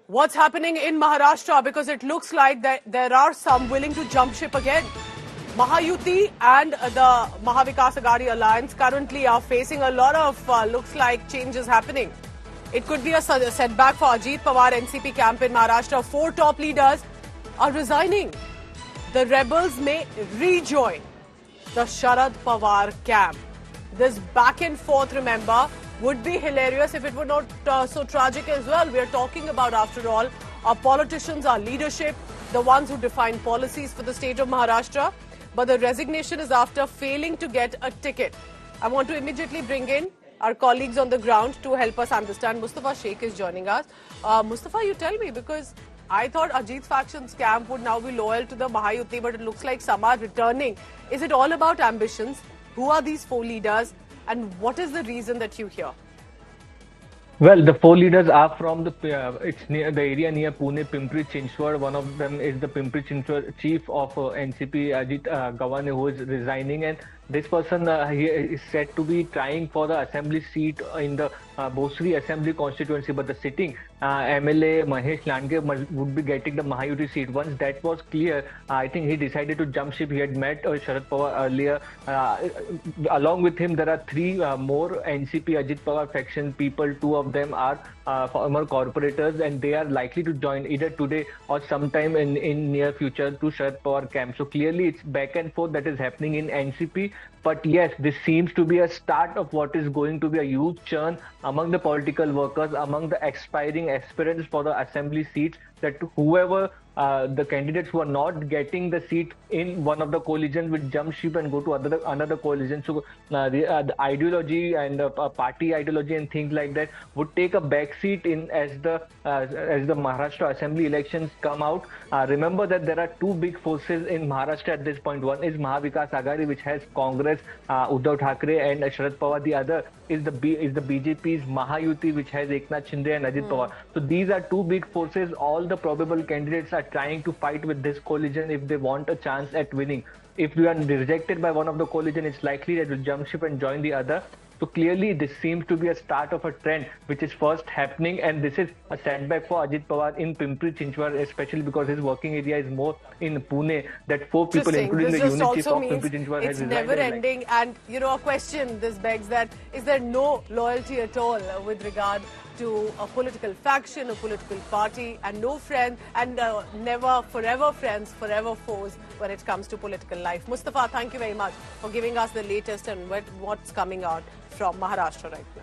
what's happening in Maharashtra, because it looks like that there are some willing to jump ship again. Mahayuti and the Mahavikas Aghadi alliance currently are facing a lot of looks like changes happening. It could be a setback for Ajit Pawar NCP camp in Maharashtra. 4 top leaders are resigning. The rebels may rejoin the Sharad Pawar camp. This back and forth, remember, would be hilarious if it were not so tragic as well. We are talking about, after all, our politicians, our leadership, the ones who define policies for the state of Maharashtra. But the resignation is after failing to get a ticket. I want to immediately bring in our colleagues on the ground to help us understand. Mustafa Sheikh is joining us. Mustafa, you tell me, because I thought Ajit's faction's camp would now be loyal to the Mahayuti, but it looks like some are returning. Is it all about ambitions? Who are these 4 leaders? And what is the reason that you hear? Well, the 4 leaders are from it's near the area near Pune, Pimpri Chinchwad. One of them is the Pimpri Chinchwad chief of NCP, Ajit Gawane, who is resigning, and this person he is said to be trying for the assembly seat in the Bosri assembly constituency, but the sitting MLA Mahesh Landge would be getting the Mahayuti seat. Once that was clear, I think he decided to jump ship. He had met Sharad Pawar earlier. Along with him, there are 3 more NCP Ajit Pawar faction people. 2 of them are former corporators, and they are likely to join either today or sometime in near future to Sharad Pawar camp. So clearly, it's back and forth that is happening in NCP. But yes, this seems to be a start of what is going to be a huge churn among the political workers, among the expiring aspirants for the assembly seats, that whoever the candidates who are not getting the seat in one of the coalitions will jump ship and go to another coalition. So the ideology and party ideology and things like that would take a backseat in as the Maharashtra assembly elections come out. Remember that there are 2 big forces in Maharashtra at this point. One is Mahavikas Aghadi, which has Congress, Uddhav Thackeray and Sharad Pawar. The other is the BJP's Mahayuti, which has Eknath Shinde and Ajit Pawar. So these are 2 big forces. All the probable candidates are trying to fight with this coalition if they want a chance at winning. If we are rejected by one of the coalition, it's likely that we'll jump ship and join the other. So clearly, this seems to be a start of a trend which is first happening, and this is a setback for Ajit Pawar in Pimpri Chinchwad, especially because his working area is more in Pune. That 4 people, including the unit chief of Pimpri Chinchwad, has resigned. It's never ending, and a question this begs that: is there no loyalty at all with regard to a political faction, a political party, and no friends, and never forever friends, forever foes when it comes to political life? Mustafa, thank you very much for giving us the latest and what's coming out from Maharashtra right now.